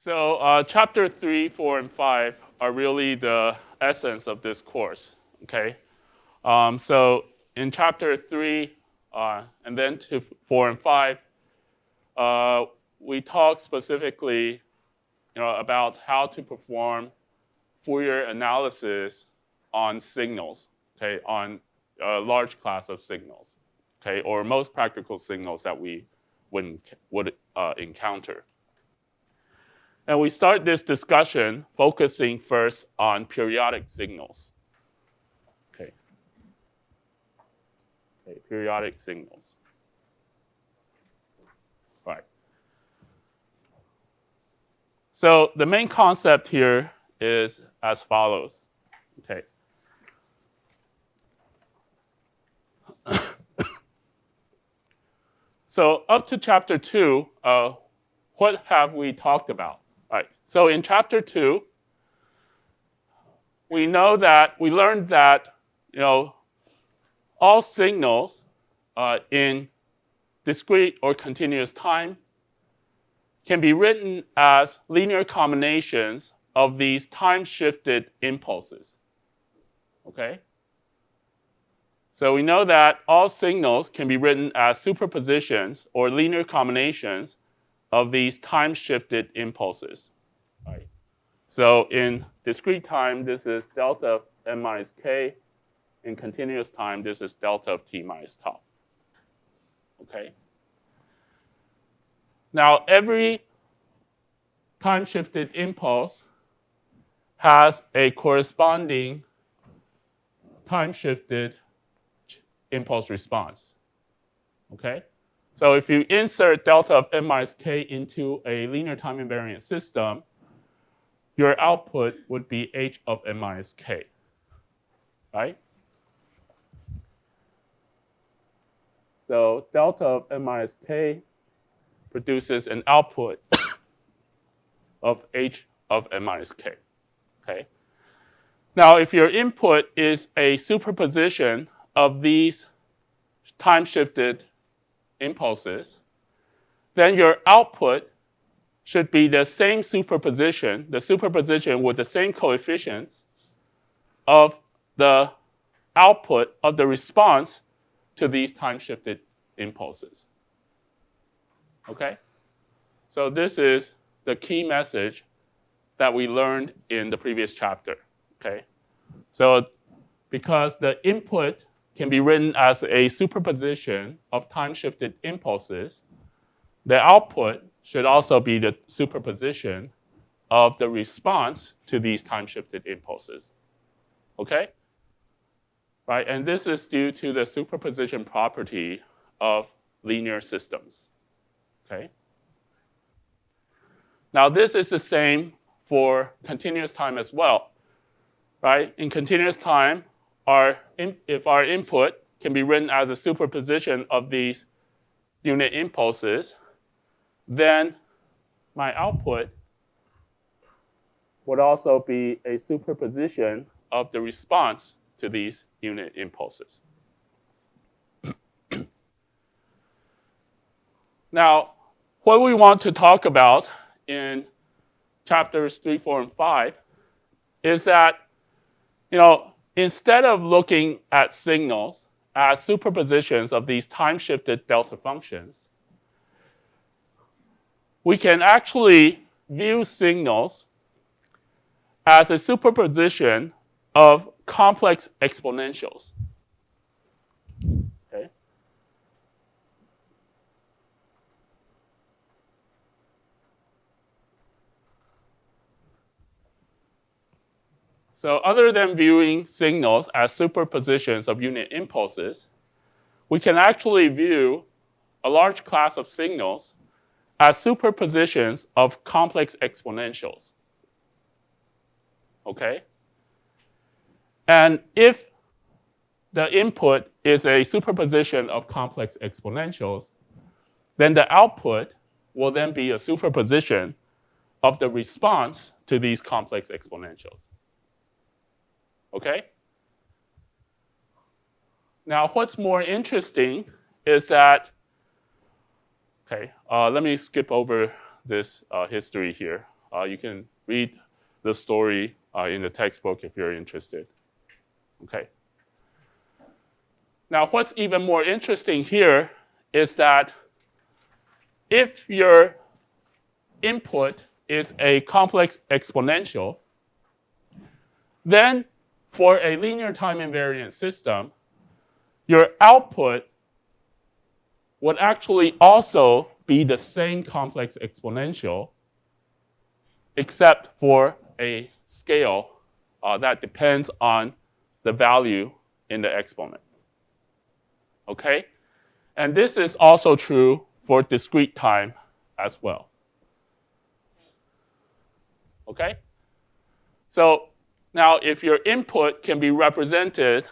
So chapter 3, 4, and 5 are really the essence of this course, okay? So in chapter 3 and then to 4 and 5, we talk specifically about how to perform Fourier analysis on signals, okay, on a large class of signals, okay, or most practical signals that we would encounter. And we start this discussion focusing first on periodic signals. Okay, periodic signals. Right. So the main concept here is as follows. Okay. So up to chapter 2, what have we talked about? Right. So in chapter 2, we learned that all signals in discrete or continuous time can be written as linear combinations of these time-shifted impulses. Okay? So we know that all signals can be written as superpositions or linear combinations of these time-shifted impulses. Right? So in discrete time, this is delta of n minus k. In continuous time, this is delta of t minus tau. Okay? Now, every time-shifted impulse has a corresponding time-shifted impulse response. Okay? So if you insert delta of n minus k into a linear time-invariant system, your output would be h of n minus k. Right? So delta of n minus k produces an output of h of n minus k. Okay? Now, if your input is a superposition of these time-shifted impulses, then your output should be the same superposition, with the same coefficients of the output of the response to these time-shifted impulses. Okay? So this is the key message that we learned in the previous chapter. Okay? So because the input can be written as a superposition of time-shifted impulses, the output should also be the superposition of the response to these time-shifted impulses. Okay? Right? And this is due to the superposition property of linear systems. Okay? Now, this is the same for continuous time as well. Right? In continuous time, if our input can be written as a superposition of these unit impulses, then my output would also be a superposition of the response to these unit impulses. Now, what we want to talk about in chapters 3, 4, and 5 is that, instead of looking at signals as superpositions of these time-shifted delta functions, we can actually view signals as a superposition of complex exponentials. Okay? So other than viewing signals as superpositions of unit impulses, we can actually view a large class of signals as superpositions of complex exponentials. Okay? And if the input is a superposition of complex exponentials, then the output will then be a superposition of the response to these complex exponentials. Okay? Now, what's more interesting is that, let me skip over this history here. You can read the story in the textbook if you're interested. Okay. Now, what's even more interesting here is that if your input is a complex exponential, then for a linear time invariant system, your output would actually also be the same complex exponential, except for a scale that depends on the value in the exponent. Okay? And this is also true for discrete time as well. Okay? So now if your input can be represented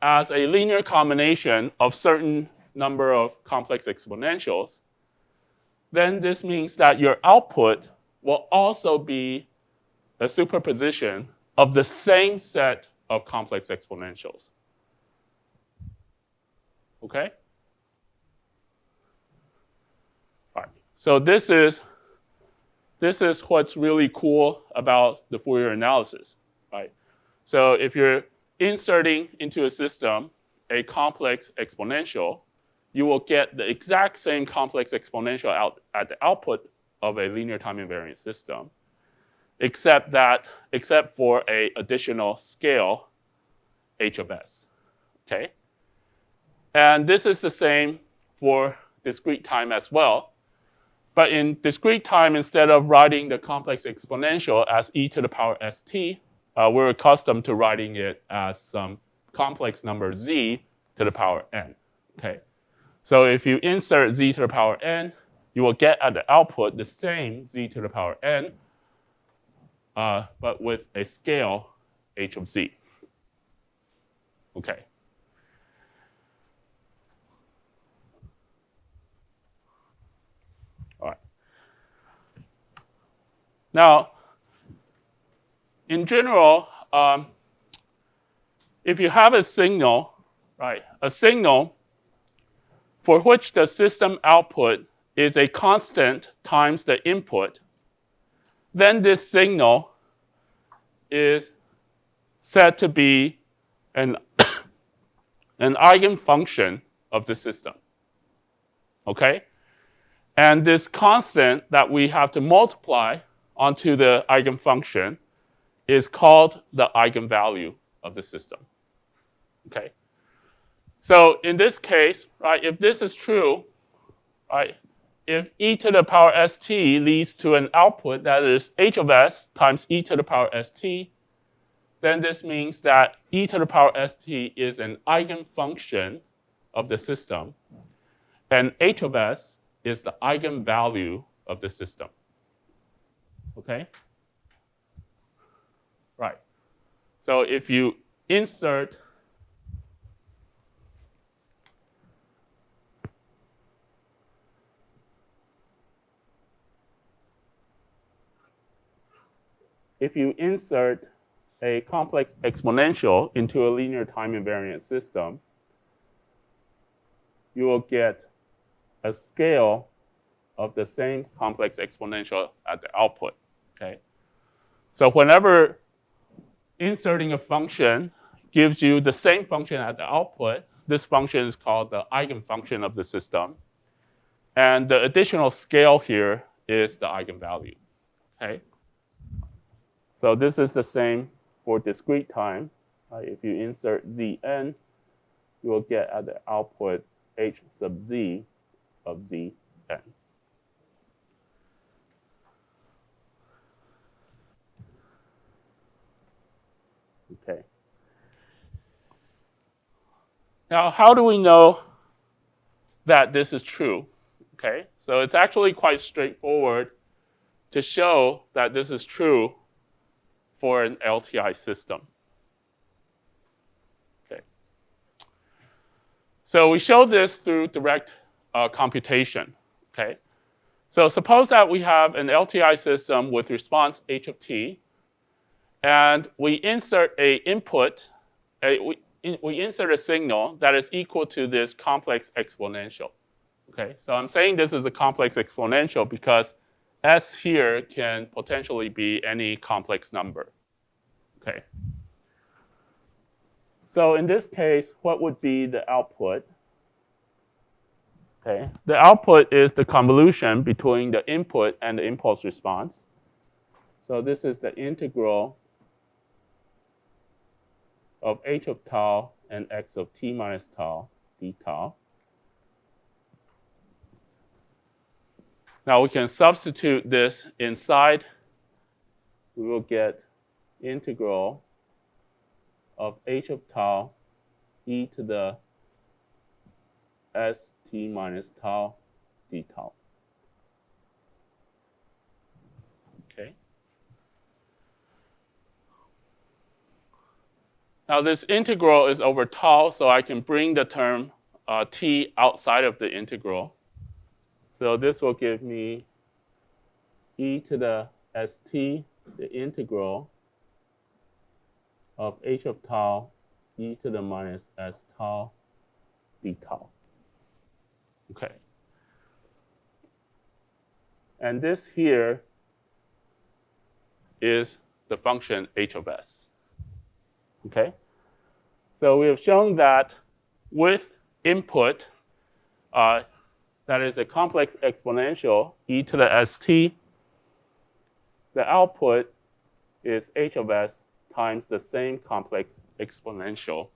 as a linear combination of certain number of complex exponentials, then this means that your output will also be a superposition of the same set of complex exponentials. Okay? All right. So this is what's really cool about the Fourier analysis, right? So if you're inserting into a system a complex exponential, you will get the exact same complex exponential out at the output of a linear time invariant system, except for an additional scale, h of s. Okay? And this is the same for discrete time as well. But in discrete time, instead of writing the complex exponential as e to the power st, we're accustomed to writing it as some complex number z to the power n. Okay? So if you insert z to the power n, you will get at the output the same z to the power n, but with a scale h of z. Okay. All right. Now, in general, if you have a signal, right, a signal for which the system output is a constant times the input, then this signal is said to be an eigenfunction of the system. Okay? And this constant that we have to multiply onto the eigenfunction is called the eigenvalue of the system. Okay? So in this case, right, if this is true, right, if e to the power st leads to an output that is h of s times e to the power st, then this means that e to the power st is an eigenfunction of the system, and h of s is the eigenvalue of the system. Okay? Right. So if you insert a complex exponential into a linear time invariant system, you will get a scale of the same complex exponential at the output. Okay? So whenever inserting a function gives you the same function at the output, this function is called the eigenfunction of the system. And the additional scale here is the eigenvalue. Okay? So this is the same for discrete time. If you insert zn, you will get at the output h sub z of zn. Okay. Now, how do we know that this is true? Okay, so it's actually quite straightforward to show that this is true for an LTI system. Okay. So we show this through direct computation. Okay. So suppose that we have an LTI system with response h of t, and we insert a input, we insert a signal that is equal to this complex exponential. Okay, so I'm saying this is a complex exponential because S here can potentially be any complex number. Okay. So in this case, what would be the output? Okay. The output is the convolution between the input and the impulse response. So this is the integral of h of tau and x of t minus tau d tau. Now we can substitute this inside. We will get integral of h of tau e to the s t minus tau d tau. Okay. Now this integral is over tau, so I can bring the term t outside of the integral. So this will give me e to the st, the integral of h of tau e to the minus s tau d tau. Okay. And this here is the function h of s. Okay. So we have shown that with input, that is a complex exponential e to the st, the output is h of s times the same complex exponential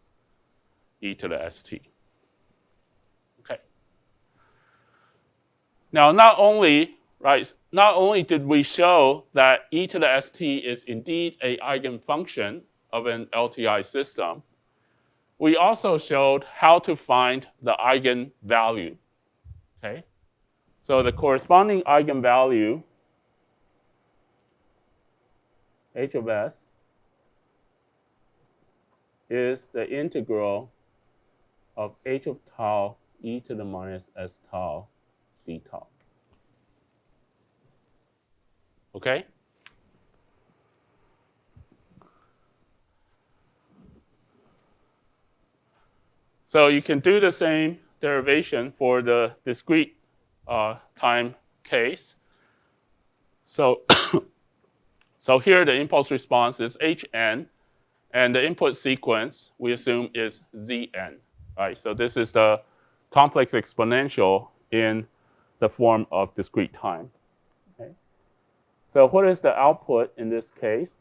e to the st. Okay. Now, not only did we show that e to the st is indeed an eigenfunction of an LTI system, we also showed how to find the eigenvalue. Okay. So the corresponding eigenvalue, h of s, is the integral of h of tau e to the minus s tau d tau. Okay? So you can do the same derivation for the discrete time case. So, so here the impulse response is hn, and the input sequence we assume is zn. Right? So this is the complex exponential in the form of discrete time. Okay? So what is the output in this case?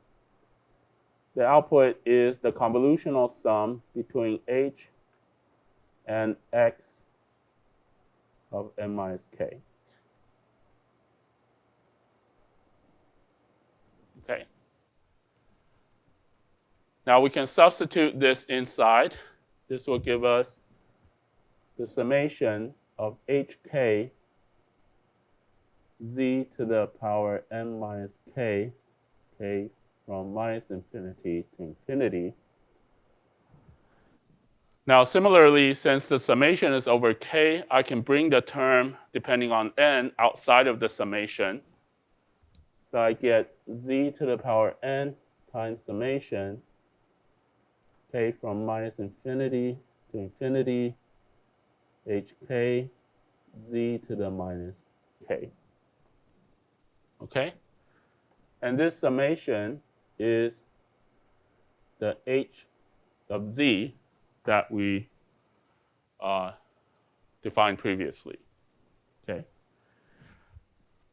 The output is the convolutional sum between h and x of n minus k. Okay. Now we can substitute this inside. This will give us the summation of hk z to the power n minus k, k from minus infinity to infinity. Now, similarly, since the summation is over k, I can bring the term, depending on n, outside of the summation. So I get z to the power n times summation k from minus infinity to infinity, hk z to the minus k. Okay? And this summation is the h of z that we defined previously. Okay.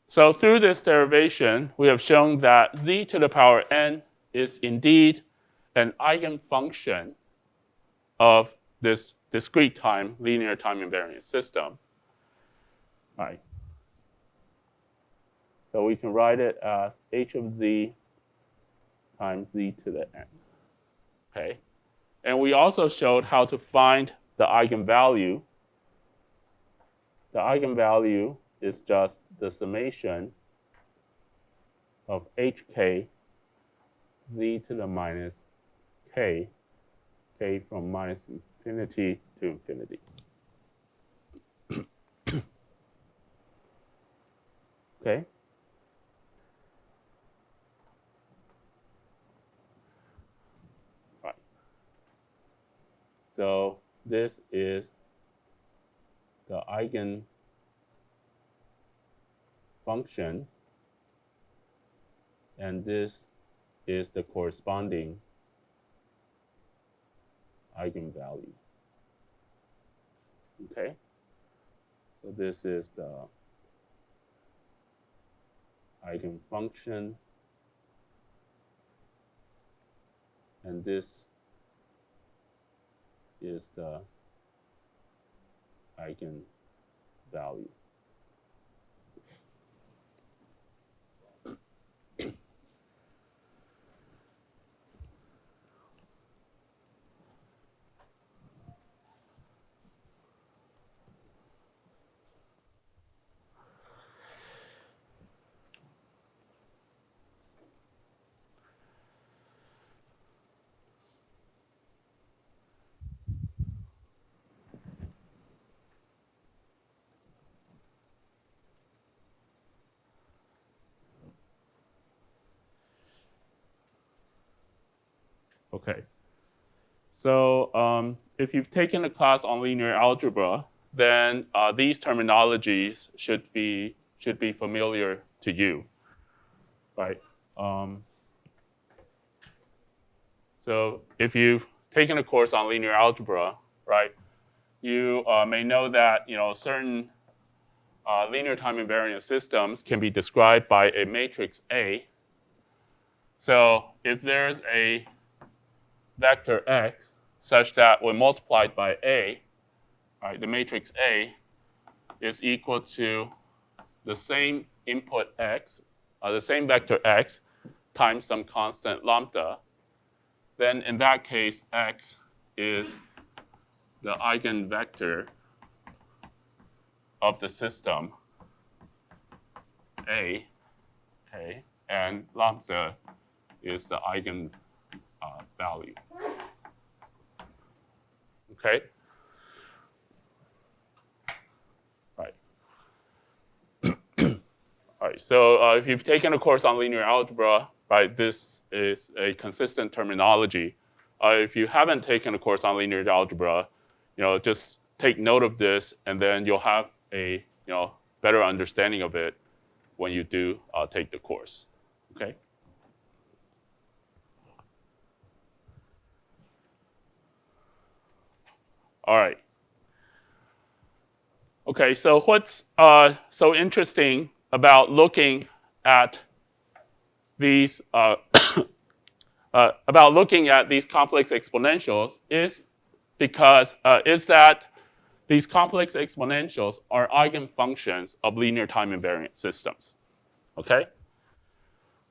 So through this derivation, we have shown that z to the power n is indeed an eigenfunction of this discrete time, linear time invariant system. All right. So we can write it as h of z times z to the n. Okay. And we also showed how to find the eigenvalue. The eigenvalue is just the summation of hk z to the minus k, k from minus infinity to infinity. Okay? Right. So this is the eigenfunction and this is the corresponding eigenvalue. Okay, so this is the eigenfunction, and this is the eigenvalue. Okay, so if you've taken a class on linear algebra, then these terminologies should be familiar to you, right? So if you've taken a course on linear algebra, right, you may know that certain linear time-invariant systems can be described by a matrix A. So if there's a vector x such that when multiplied by A, right, the matrix A is equal to the same input x, the same vector x times some constant lambda, then in that case, x is the eigenvector of the system A, okay, and lambda is the eigenvalue. Okay? Right. All right, so if you've taken a course on linear algebra, right, this is a consistent terminology. If you haven't taken a course on linear algebra, just take note of this, and then you'll have a better understanding of it when you do take the course. Okay. All right. Okay, so what's so interesting about looking at these complex exponentials is that these complex exponentials are eigenfunctions of linear time-invariant systems. Okay.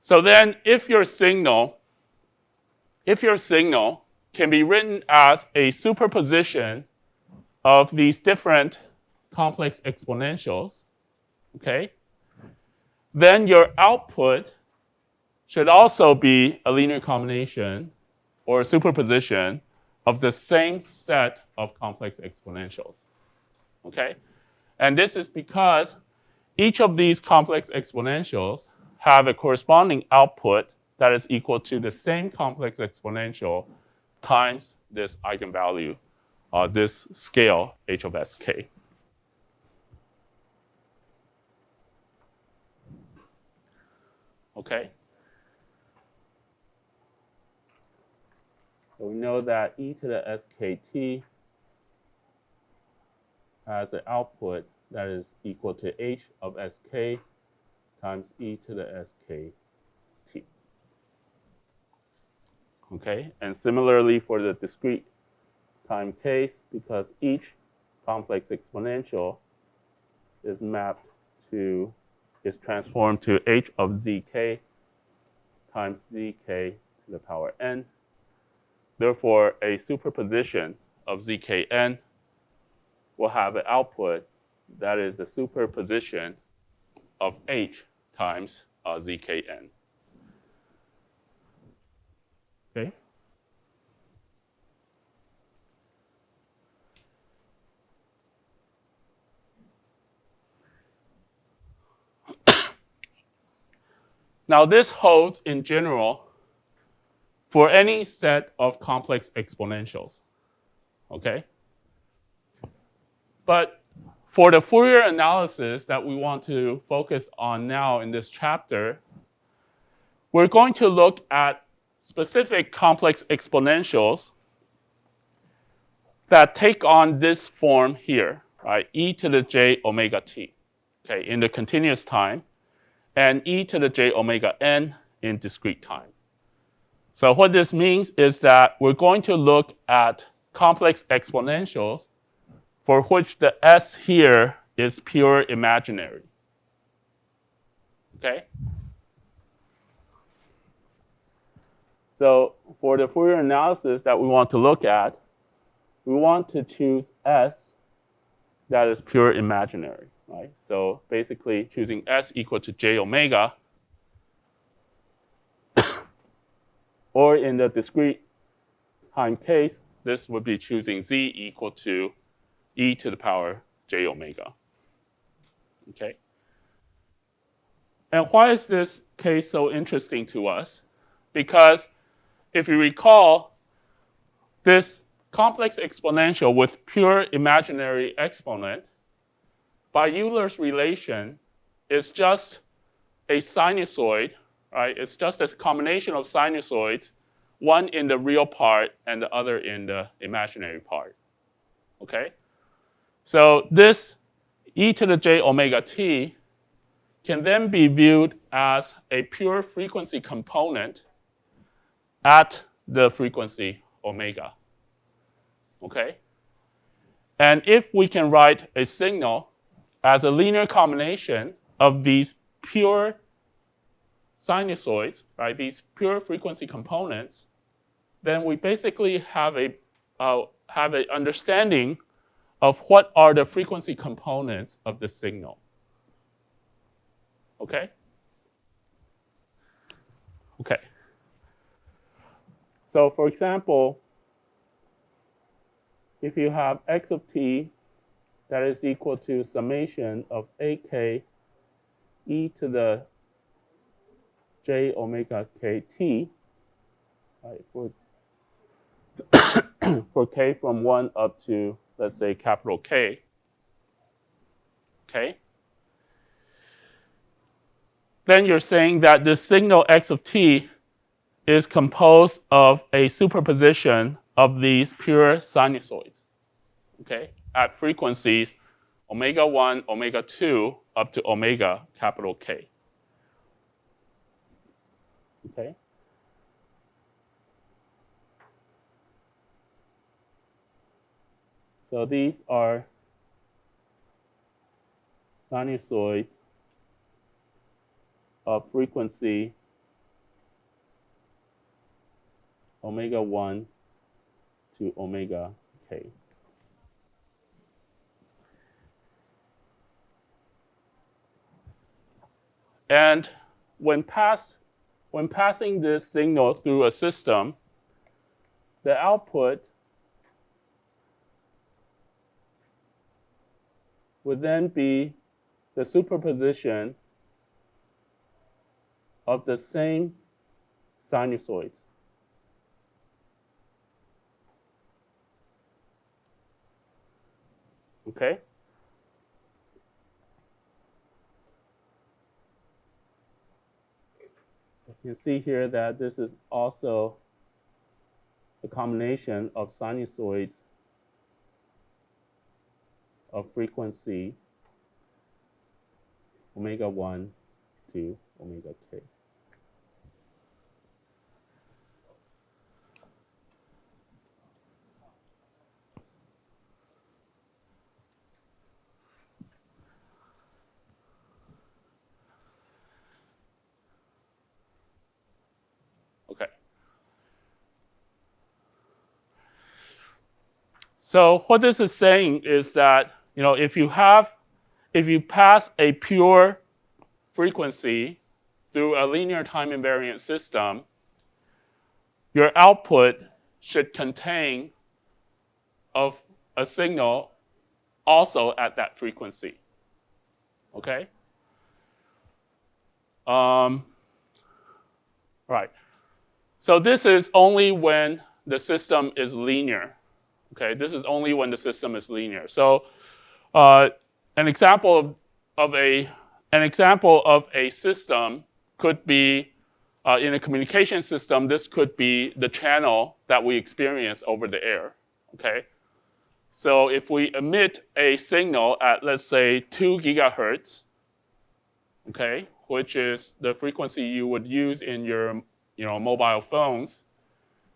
So then, if your signal can be written as a superposition of these different complex exponentials, okay, then your output should also be a linear combination or a superposition of the same set of complex exponentials, okay? And this is because each of these complex exponentials have a corresponding output that is equal to the same complex exponential times this eigenvalue, this scale h of sk. Okay? So we know that e to the skt has an output that is equal to h of sk times e to the skt. Okay, and similarly for the discrete time case, because each complex exponential is transformed to h of zk times zk to the power n. Therefore, a superposition of zkn will have an output that is the superposition of h times zkn. Okay? Now, this holds in general for any set of complex exponentials, okay? But for the Fourier analysis that we want to focus on now in this chapter, we're going to look at specific complex exponentials that take on this form here, right? E to the j omega t, okay, in the continuous time, and e to the j omega n in discrete time. So what this means is that we're going to look at complex exponentials for which the s here is pure imaginary, okay? So for the Fourier analysis that we want to look at, we want to choose s that is pure imaginary, right? So basically choosing s equal to j omega, or in the discrete time case, this would be choosing z equal to e to the power j omega, okay? And why is this case so interesting to us? Because if you recall, this complex exponential with pure imaginary exponent, by Euler's relation, is just a sinusoid, right? It's just a combination of sinusoids, one in the real part and the other in the imaginary part, okay? So this e to the j omega t can then be viewed as a pure frequency component at the frequency omega, okay? And if we can write a signal as a linear combination of these pure sinusoids, right, these pure frequency components, then we basically have an understanding of what are the frequency components of the signal, okay? Okay. So for example, if you have x of t that is equal to summation of ak e to the j omega kt, right, for k from 1 up to, let's say, capital K, okay? Then you're saying that the signal x of t is composed of a superposition of these pure sinusoids, okay, at frequencies omega 1, omega 2, up to omega capital K, okay? So these are sinusoids of frequency omega 1 to omega k. And when passing this signal through a system, the output would then be the superposition of the same sinusoids. Okay? You can see here that this is also a combination of sinusoids of frequency omega 1 to omega k. Okay. So what this is saying is that, if you pass a pure frequency through a linear time invariant system, your output should contain of a signal also at that frequency. Okay? Right. So this is only when the system is linear. Okay, this is only when the system is linear. So an example of a system could be in a communication system, this could be the channel that we experience over the air, okay? So if we emit a signal at, let's say, 2 gigahertz, okay, which is the frequency you would use in your mobile phones,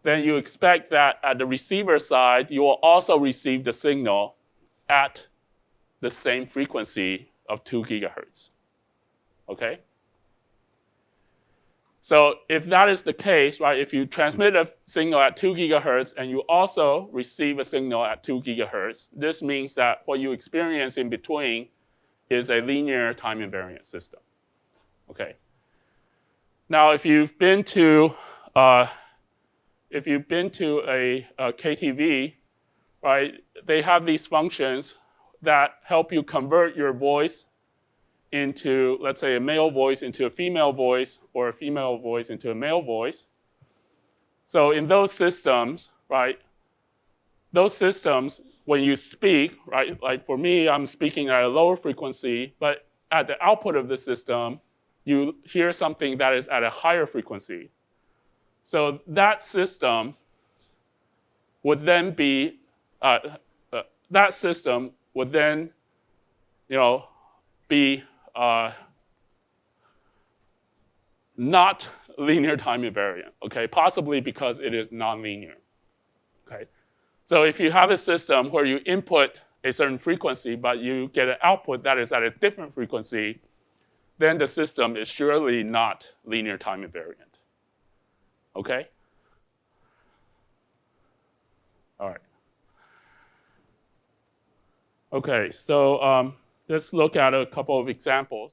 then you expect that at the receiver side, you will also receive the signal at the same frequency of 2 gigahertz, okay? So if that is the case, right, if you transmit a signal at 2 gigahertz and you also receive a signal at 2 gigahertz, this means that what you experience in between is a linear time-invariant system, okay? Now, if you've been to a KTV, right, they have these functions that help you convert your voice into, let's say, a male voice into a female voice, or a female voice into a male voice. So in those systems, right, those systems, when you speak, right, like for me, I'm speaking at a lower frequency, but at the output of the system, you hear something that is at a higher frequency. So that system would then be, be not linear time invariant, okay? Possibly because it is nonlinear, okay? So if you have a system where you input a certain frequency, but you get an output that is at a different frequency, then the system is surely not linear time invariant, okay? All right. Okay, so let's look at a couple of examples.